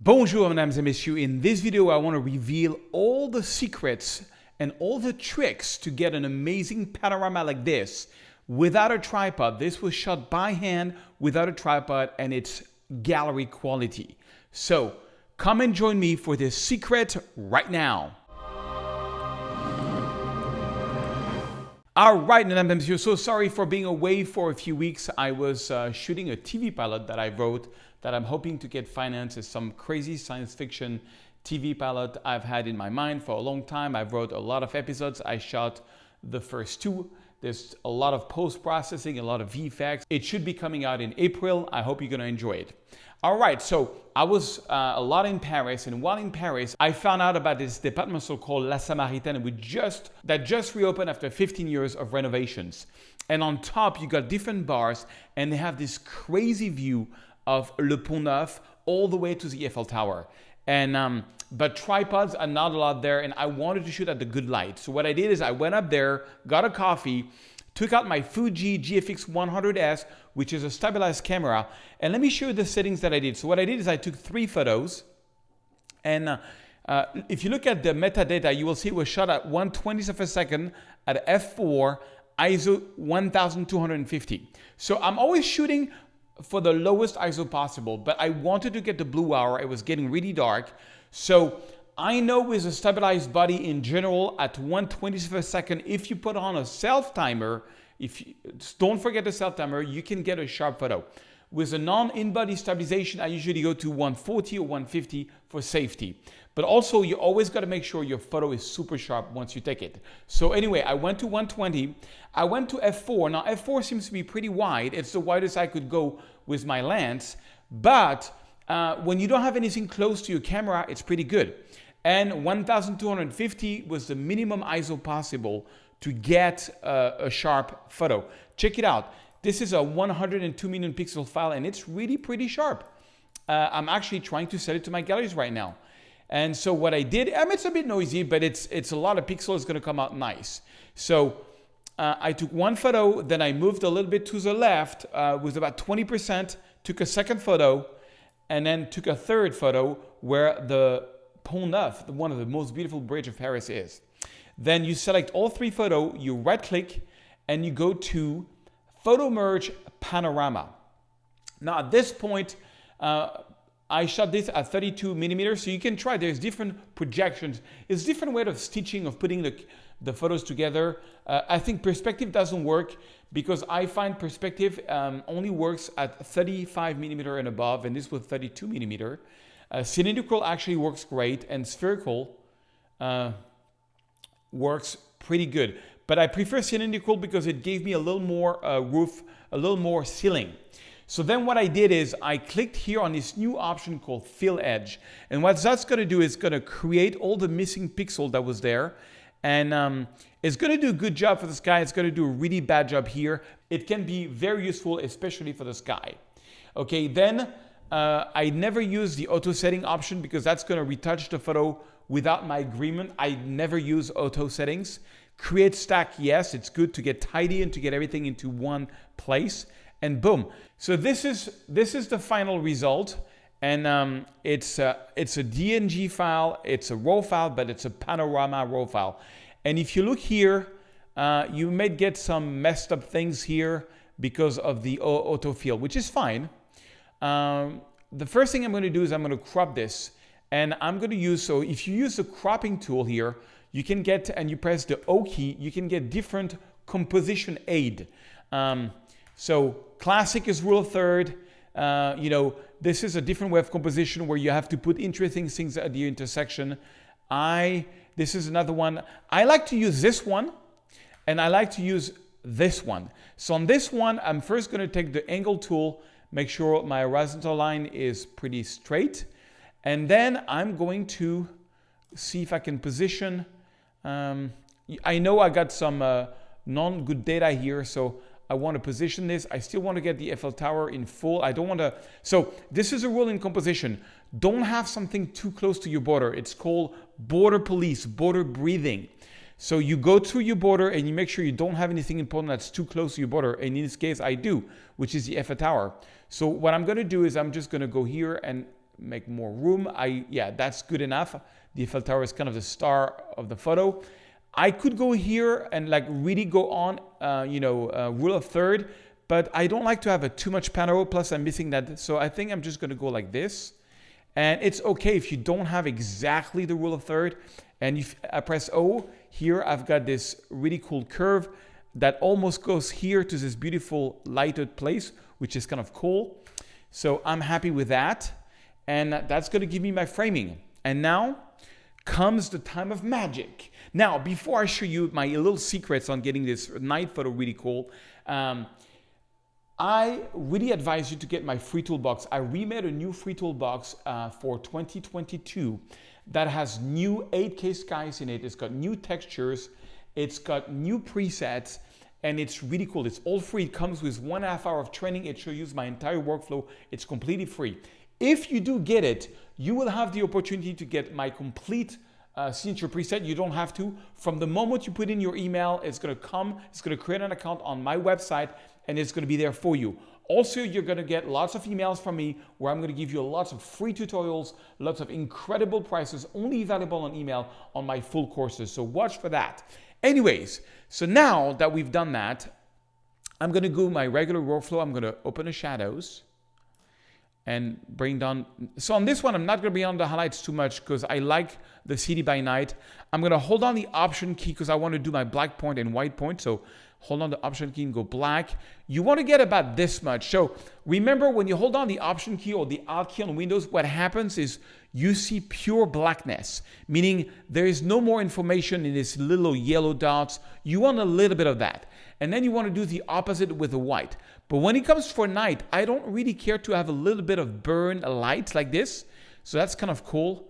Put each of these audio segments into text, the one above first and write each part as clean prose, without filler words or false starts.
Bonjour, mesdames et messieurs. In this video, I want to reveal all the secrets and all the tricks to get an amazing panorama like this without a tripod. This was shot by hand without a tripod and it's gallery quality. So come and join me for this secret right now. All right, mesdames et messieurs, so sorry for being away for a few weeks. I was shooting a TV pilot that I wrote that I'm hoping to get financed. It's some crazy science fiction TV pilot I've had in my mind for a long time. I've wrote a lot of episodes. I shot the first two. There's a lot of post-processing, a lot of VFX. It should be coming out in April. I hope you're gonna enjoy it. All right, so I was a lot in Paris, and while in Paris, I found out about this department store called La Samaritaine, that just reopened after 15 years of renovations. And on top, you got different bars, and they have this crazy view of Le Pont Neuf all the way to the Eiffel Tower. And but tripods are not allowed there, and I wanted to shoot at the good light. So what I did is I went up there, got a coffee, took out my Fuji GFX 100S, which is a stabilized camera, and let me show you the settings that I did. So what I did is I took 3 photos, and if you look at the metadata, you will see it was shot at 1/20th of a second at f4, ISO 1250. So I'm always shooting for the lowest ISO possible, but I wanted to get the blue hour. It was getting really dark. So I know with a stabilized body in general at 1/20th of a second, if you put on a self timer, don't forget the self timer, you can get a sharp photo. With a non-in-body stabilization, I usually go to 140 or 150 for safety. But also, you always got to make sure your photo is super sharp once you take it. So anyway, I went to 120. I went to f4. Now, f4 seems to be pretty wide. It's the widest I could go with my lens. But when you don't have anything close to your camera, it's pretty good. And 1250 was the minimum ISO possible to get a sharp photo. Check it out. This is a 102 million pixel file, and it's really pretty sharp. I'm actually trying to set it to my galleries right now. And so what I did, it's a bit noisy, but it's a lot of pixels. It's going to come out nice. So I took one photo, then I moved a little bit to the left with about 20%, took a second photo, and then took a third photo where the Pont Neuf, one of the most beautiful bridges of Paris is. Then you select all 3 photos, you right click, and you go to Photo Merge Panorama. Now at this point, I shot this at 32 millimeters, so you can try. There's different projections. It's different way of stitching, of putting the photos together. I think perspective doesn't work because I find perspective only works at 35 millimeter and above, and this was 32 millimeter. Cylindrical actually works great, and spherical works pretty good. But I prefer cylindrical because it gave me a little more roof, a little more ceiling. So then what I did is I clicked here on this new option called Fill Edge. And what that's going to do is going to create all the missing pixel that was there. And it's going to do a good job for the sky. It's going to do a really bad job here. It can be very useful, especially for the sky. Okay, then I never use the auto setting option because that's going to retouch the photo without my agreement. I never use auto settings. Create stack, yes, it's good to get tidy and to get everything into one place. And boom. So this is the final result, and it's a DNG file. It's a RAW file, but it's a panorama RAW file. And if you look here, you may get some messed up things here because of the autofill, which is fine. The first thing I'm going to do is I'm going to crop this, and I'm going to use. So if you use the cropping tool here, you can get, and you press the O key, you can get different composition aid. So classic is rule of third. This is a different way of composition where you have to put interesting things at the intersection. This is another one. I like to use this one, and I like to use this one. So on this one, I'm first going to take the angle tool, make sure my horizontal line is pretty straight, and then I'm going to see if I can position. I know I got some non-good data here, so I want to position this. I still want to get the Eiffel Tower in full. I don't want to. So this is a rule in composition. Don't have something too close to your border. It's called border police, border breathing. So you go through your border and you make sure you don't have anything important that's too close to your border. And in this case, I do, which is the Eiffel Tower. So what I'm going to do is I'm just going to go here and make more room. Yeah, that's good enough. The Eiffel Tower is kind of the star of the photo. I could go here and like really go on, rule of third, but I don't like to have too much panorama, plus I'm missing that. So I think I'm just gonna go like this. And it's okay if you don't have exactly the rule of third. And if I press O, here I've got this really cool curve that almost goes here to this beautiful lighted place, which is kind of cool. So I'm happy with that. And that's gonna give me my framing. And now comes the time of magic. Now, before I show you my little secrets on getting this night photo really cool, I really advise you to get my free toolbox. I remade a new free toolbox for 2022 that has new 8K skies in it. It's got new textures. It's got new presets, and it's really cool. It's all free. It comes with 1.5 hours of training. It shows you my entire workflow. It's completely free. If you do get it, you will have the opportunity to get my complete signature preset. You don't have to. From the moment you put in your email, it's going to come. It's going to create an account on my website, and it's going to be there for you. Also, you're going to get lots of emails from me where I'm going to give you lots of free tutorials, lots of incredible prices, only available on email on my full courses. So watch for that. Anyways, so now that we've done that, I'm going to go my regular workflow. I'm going to open the shadows and bring down. So on this one, I'm not going to be on the highlights too much because I like the city by night. I'm going to hold on the Option key because I want to do my black point and white point. So hold on the Option key and go black. You want to get about this much. So remember, when you hold on the Option key or the Alt key on Windows, what happens is you see pure blackness, meaning there is no more information in these little yellow dots. You want a little bit of that. And then you want to do the opposite with the white. But when it comes for night, I don't really care to have a little bit of burn light like this. So that's kind of cool.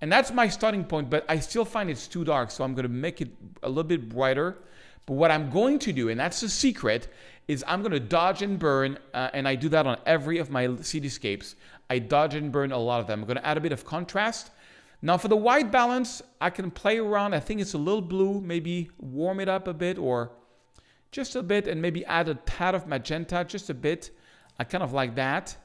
And that's my starting point, but I still find it's too dark. So I'm going to make it a little bit brighter. But what I'm going to do, and that's the secret, is I'm going to dodge and burn, and I do that on every of my cityscapes. I dodge and burn a lot of them. I'm going to add a bit of contrast. Now for the white balance, I can play around. I think it's a little blue, maybe warm it up a bit or just a bit, and maybe add a tad of magenta, just a bit. I kind of like that.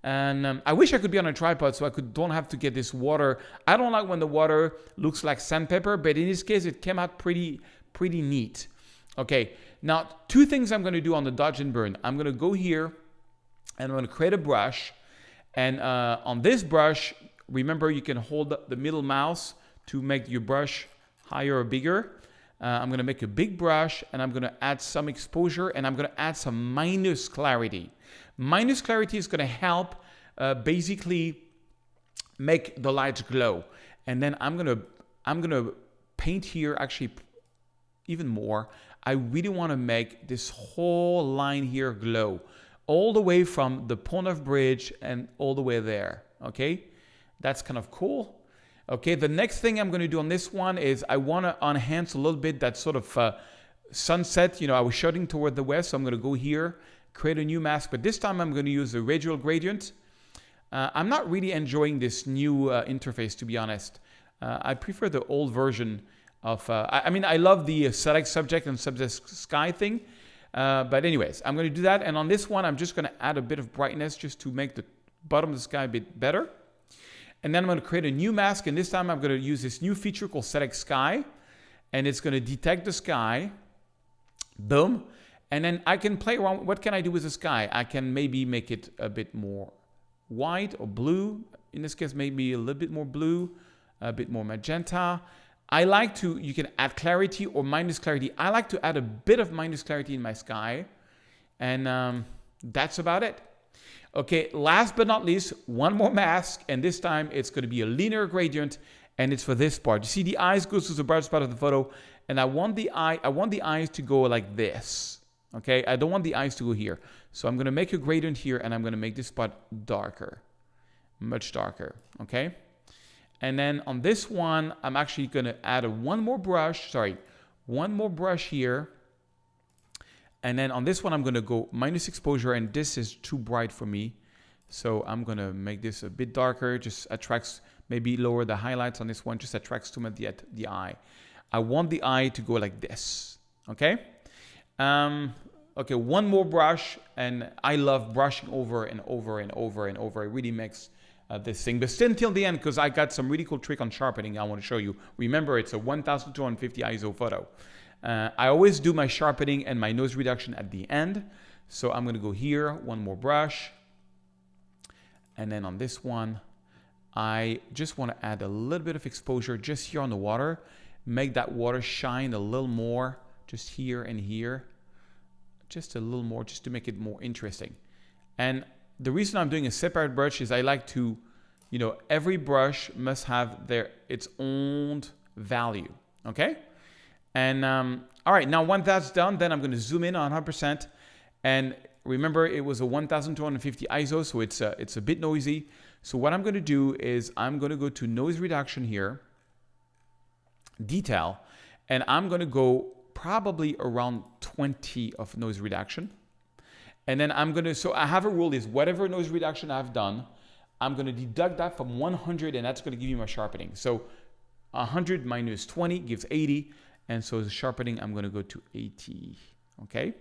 And I wish I could be on a tripod so don't have to get this water. I don't like when the water looks like sandpaper, but in this case, it came out pretty neat. Okay, now 2 things I'm going to do on the dodge and burn. I'm going to go here and I'm going to create a brush. And on this brush, remember you can hold the middle mouse to make your brush higher or bigger. I'm going to make a big brush and I'm going to add some exposure and I'm going to add some minus clarity. Minus clarity is going to help basically make the lights glow. And then I'm going to paint here actually even more. I really want to make this whole line here glow all the way from the Pont-Neuf Bridge and all the way there. Okay, that's kind of cool. Okay, the next thing I'm going to do on this one is I want to enhance a little bit that sort of sunset. You know, I was shooting toward the west, so I'm going to go here, create a new mask, but this time I'm going to use a radial gradient. I'm not really enjoying this new interface, to be honest. I prefer the old version of, I mean, I love the select subject and subject sky thing. But anyways, I'm going to do that. And on this one, I'm just going to add a bit of brightness just to make the bottom of the sky a bit better. And then I'm going to create a new mask. And this time I'm going to use this new feature called Select Sky. And it's going to detect the sky. Boom. And then I can play around. What can I do with the sky? I can maybe make it a bit more white or blue. In this case, maybe a little bit more blue, a bit more magenta. I like to, you can add clarity or minus clarity. I like to add a bit of minus clarity in my sky. And that's about it. Okay, last but not least, one more mask. And this time it's going to be a linear gradient. And it's for this part. You see the eyes goes to the bright spot of the photo. And I want the eyes to go like this. Okay, I don't want the eyes to go here. So I'm going to make a gradient here. And I'm going to make this spot darker. Much darker. Okay. And then on this one, I'm actually going to add one more brush here. And then on this one, I'm going to go minus exposure, and this is too bright for me. So I'm going to make this a bit darker, just attracts, maybe lower the highlights on this one, just attracts too much the eye. I want the eye to go like this, okay? Okay, one more brush, and I love brushing over and over and over and over. It really makes this thing. But still until the end, because I got some really cool trick on sharpening I want to show you. Remember, it's a 1250 ISO photo. I always do my sharpening and my noise reduction at the end. So I'm going to go here, one more brush. And then on this one, I just want to add a little bit of exposure just here on the water. Make that water shine a little more, just here and here. Just a little more, just to make it more interesting. And the reason I'm doing a separate brush is I like to, every brush must have its own value, okay? And all right, now once that's done, then I'm going to zoom in on 100%. And remember, it was a 1250 ISO, so it's a bit noisy. So what I'm going to do is I'm going to go to noise reduction here, detail, and I'm going to go probably around 20 of noise reduction. And then I'm going to, so I have a rule is whatever noise reduction I've done, I'm going to deduct that from 100, and that's going to give you my sharpening. So 100 minus 20 gives 80. And so the sharpening, I'm going to go to 80. Okay.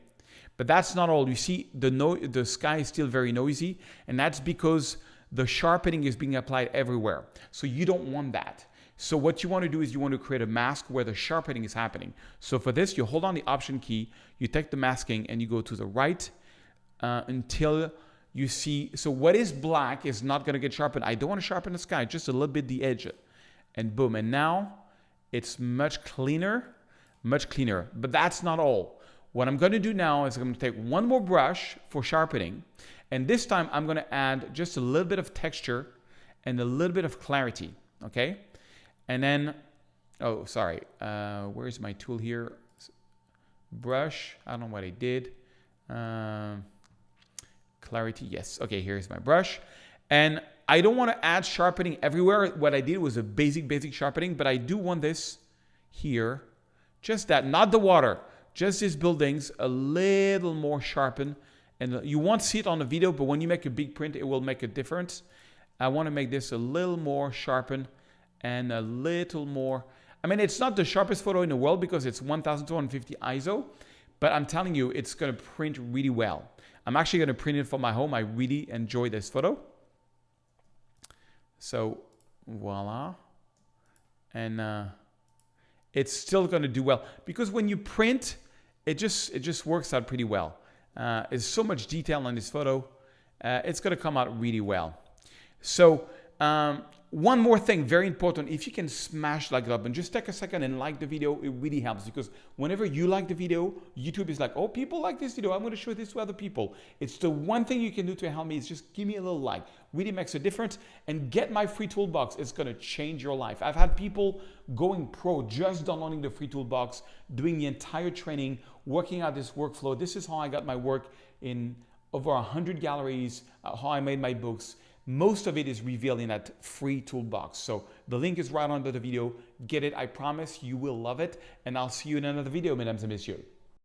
But that's not all. You see, the sky is still very noisy, and that's because the sharpening is being applied everywhere. So you don't want that. So what you want to do is you want to create a mask where the sharpening is happening. So for this, you hold on the Option key, you take the masking, and you go to the right until you see. So what is black is not going to get sharpened. I don't want to sharpen the sky, just a little bit the edge. And boom. And now it's much cleaner. But that's not all. What I'm going to do now is I'm going to take one more brush for sharpening. And this time I'm going to add just a little bit of texture and a little bit of clarity. Okay. And then, oh, sorry. Where's my tool here? Brush. I don't know what I did. Clarity. Yes. Okay. Here's my brush. And I don't want to add sharpening everywhere. What I did was a basic sharpening, but I do want this here. Just that, not the water. Just these buildings a little more sharpened. And you won't see it on the video, but when you make a big print, it will make a difference. I want to make this a little more sharpened and a little more. I mean, it's not the sharpest photo in the world because it's 1250 ISO, but I'm telling you, it's going to print really well. I'm actually going to print it from my home. I really enjoy this photo. So, voila. And it's still going to do well because when you print, it just works out pretty well. There's so much detail on this photo. It's going to come out really well. So one more thing, very important. If you can smash like up and just take a second and like the video, it really helps because whenever you like the video, YouTube is like, oh, people like this video. I'm going to show this to other people. It's the one thing you can do to help me is just give me a little like. Really makes a difference. And get my free toolbox. It's going to change your life. I've had people going pro just downloading the free toolbox, doing the entire training, working out this workflow. This is how I got my work in over 100 galleries, how I made my books. Most of it is revealed in that free toolbox. So the link is right under the video. Get it. I promise you will love it. And I'll see you in another video, mesdames et messieurs.